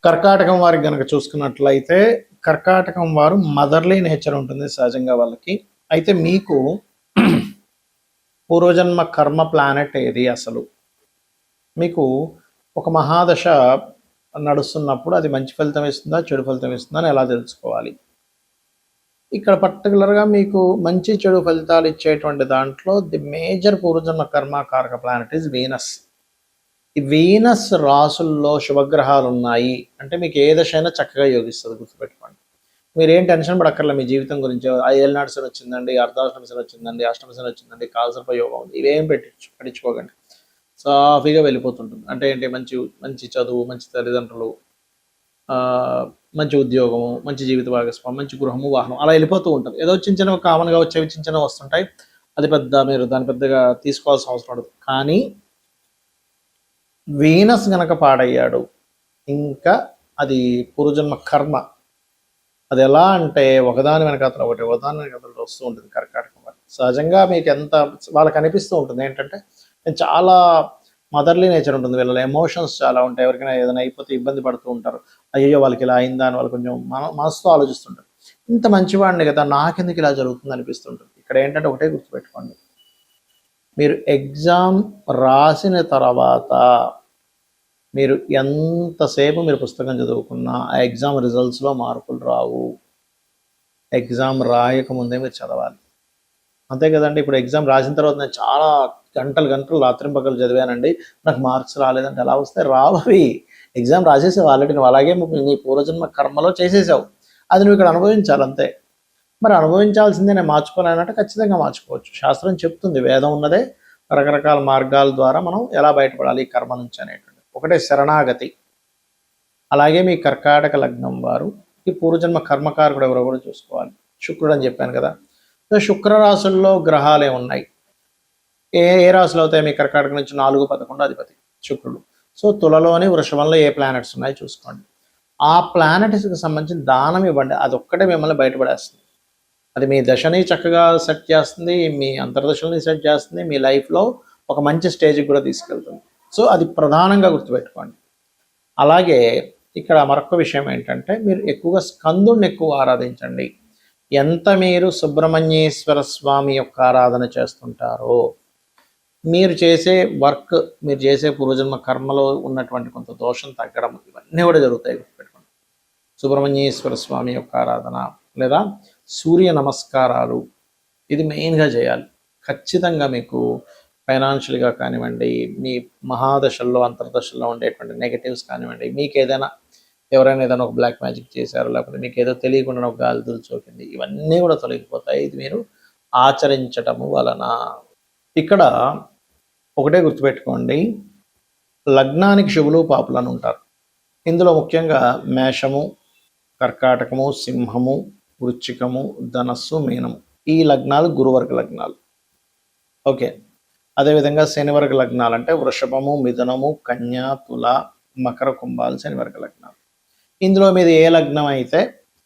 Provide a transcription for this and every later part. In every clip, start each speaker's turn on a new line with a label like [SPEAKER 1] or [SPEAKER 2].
[SPEAKER 1] కర్కాటకం వారికి గనక చూసుకున్నట్లయితే కర్కాటకం వారు మదర్లీ నేచర్ ఉంటుంది సహజంగా వాళ్ళకి. అయితే మీకు పూర్వజన్మ కర్మ ప్లానెట్ ఏది అసలు? మీకు ఒక మహాదశ నడుస్తున్నప్పుడు అది మంచి ఫలితం ఇస్తుందా చెడు ఫలితం ఇస్తుందా అని ఎలా తెలుసుకోవాలి? ఇక్కడ పర్టికులర్గా మీకు మంచి చెడు ఫలితాలు ఇచ్చేటువంటి దాంట్లో ది మేజర్ పూర్వజన్మ కర్మ కారక ప్లానెట్ ఇస్ వీనస్. ఈ వీనస్ రాసుల్లో శుభగ్రహాలు ఉన్నాయి అంటే మీకు ఏ దశ అయినా చక్కగా యోగిస్తుంది, గుర్తుపెట్టుకోండి. మీరేం టెన్షన్ పడక్కర్లే మీ జీవితం గురించి. ఏళ్ళనాడు శని వచ్చిందండి, అర్ధాష్టమ శని వచ్చిందండి, అష్టమ శని వచ్చిందండి, కాలసర్ప యోగం ఉంది, ఇవేం పట్టించుకోకండి. సాఫీగా వెళ్ళిపోతుంటుంది. అంటే ఏంటి, మంచి మంచి చదువు, మంచి తల్లిదండ్రులు, మంచి ఉద్యోగము, మంచి జీవిత భాగస్వామి, మంచి గృహము, వాహనం, అలా వెళ్ళిపోతూ ఉంటుంది. ఏదో చిన్న చిన్న కామన్గా వచ్చేవి చిన్న చిన్న వస్తుంటాయి. అది మీరు దాన్ని పెద్దగా తీసుకోవాల్సిన అవసరం ఉండదు. కానీ వీనస్ గనక పాడయ్యాడు ఇంకా అది పూర్వజన్మ కర్మ. అది ఎలా అంటే ఒకదాని వెనకాతల ఒకటి, ఒకదాని వెనకాతల వస్తూ ఉంటుంది కర్కాటకం వారికి. సహజంగా మీకు ఎంత వాళ్ళకి అనిపిస్తూ ఉంటుంది ఏంటంటే నేను చాలా మదర్లీ నేచర్ ఉంటుంది, వీళ్ళ ఎమోషన్స్ చాలా ఉంటాయి. ఎవరికైనా ఏదైనా అయిపోతే ఇబ్బంది పడుతూ ఉంటారు. అయ్యో వాళ్ళకి ఇలా అయిందా అని వాళ్ళు కొంచెం మనసుతో ఆలోచిస్తుంటారు. ఇంత మంచివాడిని కదా, నాకెందుకు ఇలా జరుగుతుంది అనిపిస్తుంటుంది. ఇక్కడ ఏంటంటే ఒకటే గుర్తుపెట్టుకోండి, మీరు ఎగ్జామ్ రాసిన తర్వాత మీరు ఎంతసేపు మీరు పుస్తకం చదువుకున్నా ఆ ఎగ్జామ్ రిజల్ట్స్లో మార్కులు రావు. ఎగ్జామ్ రాయకముందే మీరు చదవాలి, అంతే కదండి. ఇప్పుడు ఎగ్జామ్ రాసిన తర్వాత నేను చాలా గంటలు రాత్రింపగలు చదివానండి, నాకు మార్క్స్ రాలేదంటే ఎలా వస్తాయి? రావవి. ఎగ్జామ్ రాసేసావు ఆల్రెడీ, నువ్వు అలాగే నీ పూర్వజన్మ కర్మలో చేసేసావు. అది నువ్వు ఇక్కడ అనుభవించాలి అంతే. మరి అనుభవించాల్సిందే నేను మార్చుకోలేనంటే ఖచ్చితంగా మార్చుకోవచ్చు. శాస్త్రం చెప్తుంది, వేదం ఉన్నదే రకరకాల మార్గాల ద్వారా మనం ఎలా బయటపడాలి ఈ కర్మ నుంచి అనేటువంటి. ఒకటే శరణాగతి. అలాగే మీ కర్కాటక లగ్నం వారు ఈ పూర్వజన్మ కర్మకారకుడు ఎవరో కూడా చూసుకోవాలి. శుక్రుడు అని చెప్పాను కదా. శుక్ర రాశుల్లో గ్రహాలే ఉన్నాయి. ఏ రాశులు అవుతాయి? మీ కర్కాటక నుంచి 4, 11 అధిపతి శుక్రుడు. సో తులలోని వృషభంలో ఏ ప్లానెట్స్ ఉన్నాయో చూసుకోండి. ఆ ప్లానెట్స్కి సంబంధించిన దానం ఇవ్వండి. అదొక్కటే మిమ్మల్ని బయటపడేస్తుంది. అది మీ దశని చక్కగా సెట్ చేస్తుంది, మీ అంతర్దశని సెట్ చేస్తుంది, మీ లైఫ్లో ఒక మంచి స్టేజ్కి కూడా తీసుకెళ్తుంది. సో అది ప్రధానంగా గుర్తుపెట్టుకోండి. అలాగే ఇక్కడ మరొక విషయం ఏంటంటే మీరు ఎక్కువగా స్కందుడిని ఎక్కువ ఆరాధించండి. ఎంత మీరు సుబ్రహ్మణ్యేశ్వర స్వామి యొక్క ఆరాధన చేస్తుంటారో మీరు చేసే వర్క్, మీరు చేసే పూర్వజన్మ కర్మలో ఉన్నటువంటి కొంత దోషం తగ్గడం, ఇవన్నీ కూడా జరుగుతాయి, గుర్తుపెట్టుకోండి. సుబ్రహ్మణ్యేశ్వర స్వామి యొక్క ఆరాధన లేదా సూర్య నమస్కారాలు ఇది మెయిన్గా చేయాలి. ఖచ్చితంగా మీకు ఫైనాన్షియల్గా కానివ్వండి, మీ మహాదశల్లో అంతర్దశల్లో ఉండేటువంటి నెగటివ్స్ కానివ్వండి, మీకు ఎవరైనా ఏదైనా ఒక బ్లాక్ మ్యాజిక్ చేశారు, లేకపోతే మీకు ఏదో తెలియకుండా ఒక గాలి దుల్చోకింది, ఇవన్నీ కూడా తొలగిపోతాయి ఇది మీరు ఆచరించటము వలన. ఇక్కడ ఒకటే గుర్తుపెట్టుకోండి, లగ్నానికి శుభులు పాపులు అని ఉంటారు. ఇందులో ముఖ్యంగా మేషము, కర్కాటకము, సింహము, వృశ్చికము, ధనస్సు, మీనము ఈ లగ్నాలు గురువర్గ లగ్నాలు. ఓకే. అదేవిధంగా శనివర్గ లగ్నాలు అంటే వృషభము, మిథునము, కన్య, తుల, మకర, కుంభాలు శనివర్గ లగ్నాలు. ఇందులో మీది ఏ లగ్నం అయితే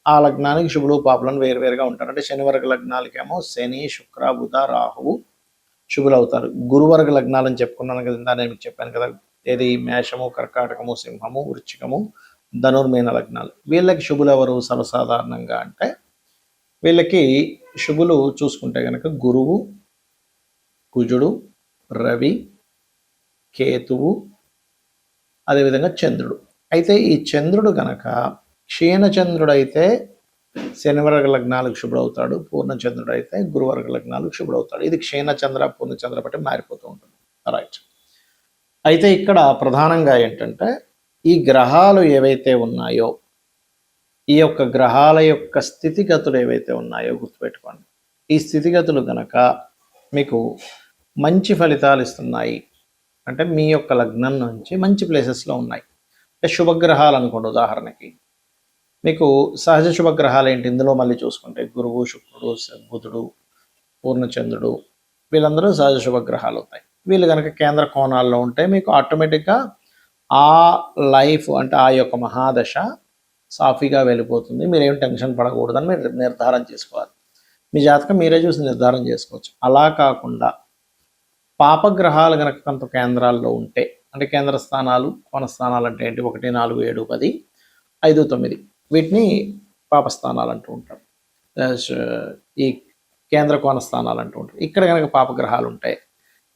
[SPEAKER 1] ఆ లగ్నానికి శుభులు పాపులను వేరువేరుగా ఉంటారు. అంటే శనివర్గ లగ్నాలకేమో శని, శుక్ర, బుధ, రాహువు శుభులు అవుతారు. గురువర్గ లగ్నాలు అని చెప్పుకున్నాను కదా, నేను మీకు చెప్పాను కదా, ఏది మేషము, కర్కాటకము, సింహము, వృశ్చికము, ధనుర్మీన లగ్నాలు. వీళ్ళకి శుభులు ఎవరు సర్వసాధారణంగా అంటే వీళ్ళకి శుభులు చూసుకుంటే కనుక గురువు, కుజుడు, రవి, కేతువు, అదేవిధంగా చంద్రుడు. అయితే ఈ చంద్రుడు గనక క్షీణచంద్రుడు అయితే శనివర్గ లగ్నాలకు శుభుడవుతాడు, పూర్ణచంద్రుడు అయితే గురువర్గ లగ్నాలకు శుభుడవుతాడు. ఇది క్షీణచంద్ర పూర్ణచంద్ర బట్టి మారిపోతూ ఉంటుంది. రైట్. అయితే ఇక్కడ ప్రధానంగా ఏంటంటే ఈ గ్రహాలు ఏవైతే ఉన్నాయో, ఈ యొక్క గ్రహాల యొక్క స్థితిగతులు ఏవైతే ఉన్నాయో గుర్తుపెట్టుకోండి. ఈ స్థితిగతులు గనక మీకు మంచి ఫలితాలు ఇస్తున్నాయి అంటే మీ యొక్క లగ్నం నుంచి మంచి ప్లేసెస్లో ఉన్నాయి. అంటే శుభగ్రహాలు అనుకోండి, ఉదాహరణకి మీకు సహజ శుభగ్రహాలు ఏంటి ఇందులో మళ్ళీ చూసుకుంటే గురువు, శుక్రుడు, బుధుడు, పూర్ణచంద్రుడు వీళ్ళందరూ సహజ శుభగ్రహాలు అవుతాయి. వీళ్ళు కనుక కేంద్ర కోణాల్లో ఉంటే మీకు ఆటోమేటిక్గా ఆ లైఫ్ అంటే ఆ యొక్క మహాదశ సాఫీగా వెళ్ళిపోతుంది. మీరేం టెన్షన్ పడకూడదని మీరు నిర్ధారణ చేసుకోవాలి. మీ జాతకం మీరే చూసి నిర్ధారణ చేసుకోవచ్చు. అలా కాకుండా పాపగ్రహాలు కనుక కొంత కేంద్రాల్లో ఉంటే, అంటే కేంద్ర స్థానాలు, కోణ స్థానాలు అంటే ఏంటి 1, 4, 7, 10 5, 9 వీటిని పాపస్థానాలు అంటూ ఉంటారు. ఈ కేంద్ర కోణ స్థానాలు అంటూ ఉంటారు. ఇక్కడ కనుక పాపగ్రహాలు ఉంటాయి,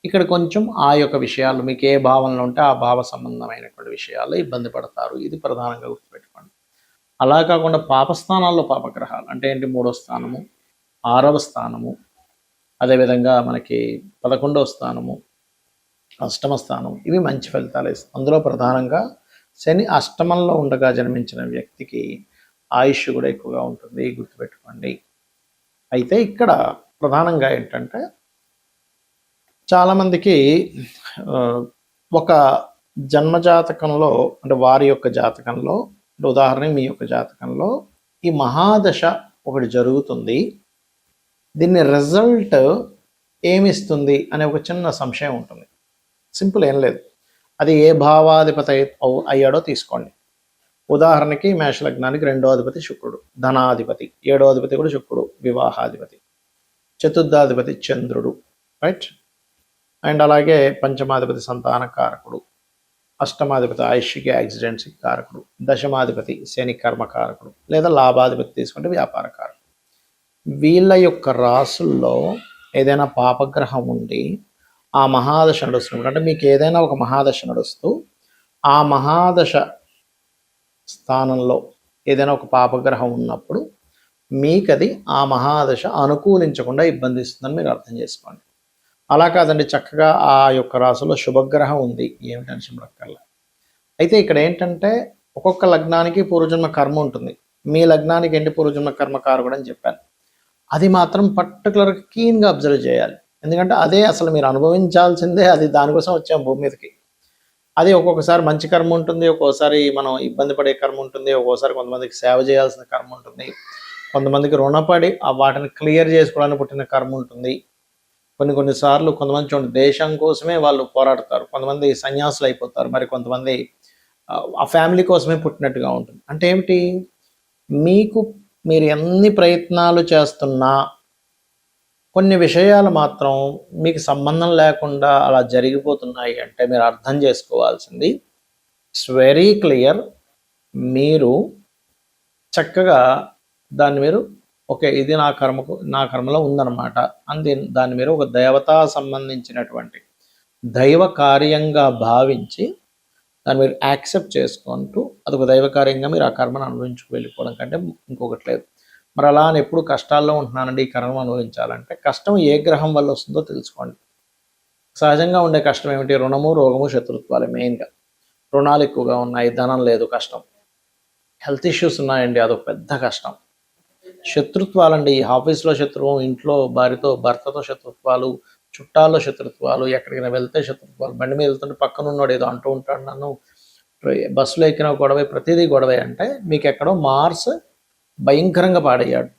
[SPEAKER 1] ఇక్కడ కొంచెం ఆ యొక్క విషయాలు మీకు ఏ భావనలో ఉంటే ఆ భావ సంబంధమైనటువంటి విషయాలు ఇబ్బంది పడతారు. ఇది ప్రధానంగా గుర్తుపెట్టుకోండి. అలా కాకుండా పాపస్థానాల్లో పాపగ్రహాలు అంటే ఏంటి, 3వ స్థానము, 6వ స్థానము, అదేవిధంగా మనకి 11వ స్థానము, 8వ స్థానం, ఇవి మంచి ఫలితాలు ఇస్తాయి. అందులో ప్రధానంగా శని అష్టమంలో ఉండగా జన్మించిన వ్యక్తికి ఆయుష్ కూడా ఎక్కువగా ఉంటుంది, గుర్తుపెట్టుకోండి. అయితే ఇక్కడ ప్రధానంగా ఏంటంటే చాలామందికి ఒక జన్మజాతకంలో అంటే వారి యొక్క జాతకంలో, ఉదాహరణకి మీ యొక్క జాతకంలో ఈ మహాదశ ఒకటి జరుగుతుంది, దీన్ని రిజల్ట్ ఏమిస్తుంది అనే ఒక చిన్న సంశయం ఉంటుంది. సింపుల్, ఏం లేదు. అది ఏ భావాధిపతి అయ్యాడో తీసుకోండి. ఉదాహరణకి మేషలగ్నానికి 2వ అధిపతి శుక్రుడు, ధనాధిపతి. 7వ అధిపతి కూడా శుక్రుడు, వివాహాధిపతి. చతుర్థాధిపతి చంద్రుడు, రైట్. అండ్ అలాగే పంచమాధిపతి సంతాన కారకుడు, అష్టమాధిపతి ఆయుష్కి యాక్సిడెంట్స్కి కారకుడు, దశమాధిపతి శని కర్మకారకుడు, లేదా లాభాధిపతి తీసుకుంటే వ్యాపార కారకుడు. వీళ్ళ యొక్క రాసుల్లో ఏదైనా పాపగ్రహం ఉండి ఆ మహాదశ నడుస్తున్నప్పుడు, అంటే మీకు ఏదైనా ఒక మహాదశ నడుస్తూ ఆ మహాదశ స్థానంలో ఏదైనా ఒక పాపగ్రహం ఉన్నప్పుడు మీకు అది ఆ మహాదశ అనుకూలించకుండా ఇబ్బంది ఇస్తుందని మీరు అర్థం చేసుకోండి. అలా కాదండి, చక్కగా ఆ యొక్క రాశిలో శుభగ్రహం ఉంది, ఏమి టెన్షన్ పడక్కర్లా. అయితే ఇక్కడ ఏంటంటే ఒక్కొక్క లగ్నానికి పూర్వజన్మ కర్మ ఉంటుంది. మీ లగ్నానికి ఏంటి పూర్వజన్మ కర్మకారకుడు అని చెప్పాను. అది మాత్రం పర్టికులర్గా కీన్గా అబ్జర్వ్ చేయాలి. ఎందుకంటే అదే అసలు మీరు అనుభవించాల్సిందే, అది దానికోసం వచ్చాం భూమి మీదకి. అది ఒక్కొక్కసారి మంచి కర్మ ఉంటుంది, ఒక్కోసారి మనం ఇబ్బంది పడే కర్మ ఉంటుంది, ఒక్కోసారి కొంతమందికి సేవ చేయాల్సిన కర్మ ఉంటుంది, కొంతమందికి రుణపడి వాటిని క్లియర్ చేసుకోవడానికి పుట్టిన కర్మ ఉంటుంది. కొన్నిసార్లు కొంతమంది చూడండి, దేశం కోసమే వాళ్ళు పోరాడతారు, కొంతమంది సన్యాసులు అయిపోతారు, మరి కొంతమంది ఆ ఫ్యామిలీ కోసమే పుట్టినట్టుగా ఉంటుంది. అంటే ఏమిటి, మీరు ఎన్ని ప్రయత్నాలు చేస్తున్నా కొన్ని విషయాలు మాత్రం మీకు సంబంధం లేకుండా అలా జరిగిపోతున్నాయి అంటే మీరు అర్థం చేసుకోవాల్సింది ఇట్స్ వెరీ క్లియర్. మీరు చక్కగా దాన్ని మీరు ఓకే, ఇది నా కర్మలో ఉందన్నమాట అని దాన్ని మీరు ఒక దేవతా సంబంధించినటువంటి దైవ కార్యంగా భావించి దాన్ని మీరు యాక్సెప్ట్ చేసుకుంటూ అదొక దైవ కార్యంగా మీరు ఆ కర్మను అనుభవించుకు వెళ్ళిపోవడం కంటే ఇంకొకటి లేదు. మరి అలా అని ఎప్పుడు కష్టాల్లో ఉంటున్నానండి, ఈ కర్మను అనుభవించాలంటే కష్టం ఏ గ్రహం వల్ల వస్తుందో తెలుసుకోండి. సహజంగా ఉండే కష్టం ఏమిటి, రుణము, రోగము, శత్రుత్వాలే మెయిన్గా. రుణాలు ఎక్కువగా ఉన్నాయి, ధనం లేదు, కష్టం. హెల్త్ ఇష్యూస్ ఉన్నాయండి, అదొక పెద్ద కష్టం. శత్రుత్వాలండి, ఆఫీస్లో శత్రువు, ఇంట్లో భర్తతో శత్రుత్వాలు, చుట్టాల్లో శత్రుత్వాలు, ఎక్కడికైనా వెళ్తే శత్రుత్వాలు. బండి మీద వెళ్తుంటే పక్కన ఉన్నాడు ఏదో అంటూ ఉంటాడు, నన్ను బస్సులో ఎక్కిన గొడవే, ప్రతిదీ గొడవే. అంటే మీకు ఎక్కడో మార్స్ భయంకరంగా పాడయ్యాడు.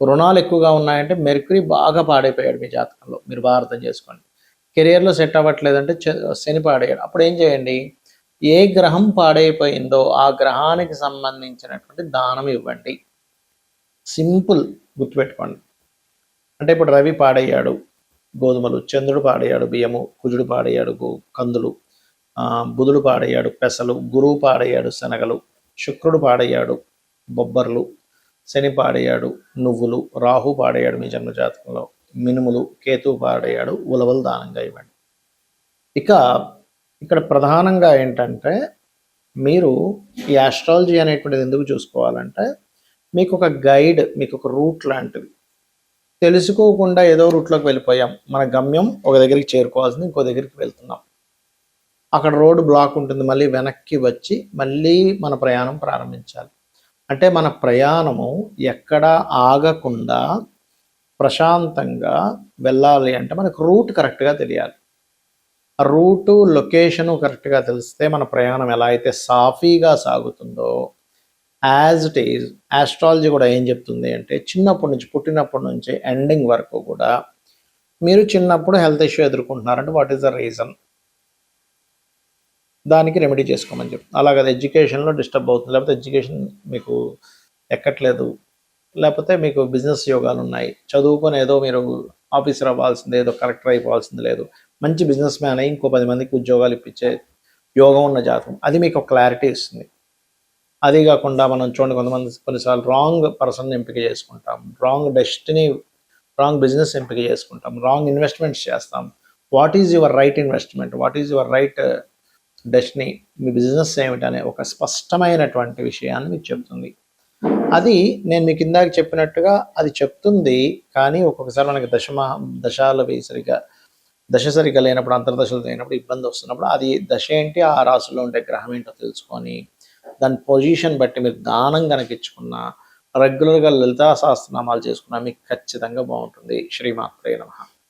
[SPEAKER 1] రుణాలు ఎక్కువగా ఉన్నాయంటే మెర్క్యూరీ బాగా పాడైపోయాడు మీ జాతకంలో, మీరు బాగా అర్థం చేసుకోండి. కెరియర్లో సెట్ అవ్వట్లేదంటే శని పాడయ్యాడు. అప్పుడు ఏం చేయండి, ఏ గ్రహం పాడైపోయిందో ఆ గ్రహానికి సంబంధించినటువంటి దానం ఇవ్వండి. సింపుల్, గుర్తుపెట్టుకోండి. అంటే ఇప్పుడు రవి పాడయ్యాడు, గోధుమలు, చంద్రుడు పాడయ్యాడు, బియ్యము, కుజుడు పాడయ్యాడు, కందులు, బుధుడు పాడయ్యాడు, పెసలు, గురువు పాడయ్యాడు, శనగలు, శుక్రుడు పాడయ్యాడు, బొబ్బర్లు, శని పాడయ్యాడు, నువ్వులు, రాహు పాడయ్యాడు మీ జన్మజాతకంలో, మినుములు, కేతు పాడయ్యాడు, ఉలవలు దానంగా ఇవ్వండి. ఇక ఇక్కడ ప్రధానంగా ఏంటంటే మీరు ఈ ఆస్ట్రాలజీ అనేటువంటిది ఎందుకు చూసుకోవాలంటే మీకు ఒక గైడ్, మీకు ఒక రూట్ లాంటిది. తెలుసుకోకుండా ఏదో రూట్లోకి వెళ్ళిపోయాం, మన గమ్యం ఒక దగ్గరికి చేరుకోవాల్సింది ఇంకో దగ్గరికి వెళ్తున్నాం, అక్కడ రోడ్డు బ్లాక్ ఉంటుంది, మళ్ళీ వెనక్కి వచ్చి మళ్ళీ మన ప్రయాణం ప్రారంభించాలి. అంటే మన ప్రయాణము ఎక్కడా ఆగకుండా ప్రశాంతంగా వెళ్ళాలి అంటే మనకు రూట్ కరెక్ట్గా తెలియాలి. ఆ రూటు, లొకేషను కరెక్ట్గా తెలిస్తే మన ప్రయాణం ఎలా అయితే సాఫీగా సాగుతుందో యాజ్ ఇట్ ఈజ్ ఆస్ట్రాలజీ కూడా ఏం చెప్తుంది అంటే చిన్నప్పటి నుంచి, పుట్టినప్పటి నుంచి ఎండింగ్ వరకు కూడా మీరు చిన్నప్పుడు హెల్త్ ఇష్యూ ఎదుర్కొంటున్నారంటే వాట్ ఈస్ ద రీజన్, దానికి రెమెడీ చేసుకోమని చెప్తుంది. అలాగే ఎడ్యుకేషన్లో డిస్టర్బ్ అవుతుంది, లేకపోతే ఎడ్యుకేషన్ మీకు ఎక్కట్లేదు, లేకపోతే మీకు బిజినెస్ యోగాలు ఉన్నాయి, చదువుకొని ఏదో మీరు ఆఫీసర్ అవ్వాల్సిందే, ఏదో కలెక్టర్ అయిపోవాల్సింది లేదు, మంచి బిజినెస్ మ్యాన్ అయ్యి ఇంకో 10 మందికి ఉద్యోగాలు ఇప్పించే యోగం ఉన్న జాతకం, అది మీకు ఒక క్లారిటీ ఇస్తుంది. అది కాకుండా మనం చూడండి, కొంతమంది కొన్నిసార్లు రాంగ్ పర్సన్ ఎంపిక చేసుకుంటాం, రాంగ్ డెస్టినీ, రాంగ్ బిజినెస్ ఎంపిక చేసుకుంటాం, రాంగ్ ఇన్వెస్ట్మెంట్స్ చేస్తాం. What is your right investment, what is your right destiny, మీ బిజినెస్ ఏమిటనే ఒక స్పష్టమైనటువంటి విషయాన్ని మీకు చెప్తుంది. అది నేను మీకు ఇందాక చెప్పినట్టుగా అది చెప్తుంది. కానీ ఒక్కొక్కసారి మనకి దశాలు సరిగా దశ సరిగా లేనప్పుడు, అంతర్దశలు లేనప్పుడు, ఇబ్బంది వస్తున్నప్పుడు అది దశ ఏంటి, ఆ రాశిలో ఉండే గ్రహం ఏంటో తెలుసుకొని దాని పొజిషన్ బట్టి మీరు దానం కనుక ఇచ్చుకున్న, రెగ్యులర్గా లలితా సహస్రనామాలు చేసుకున్నా మీకు ఖచ్చితంగా బాగుంటుంది. శ్రీమాత్రే నమః.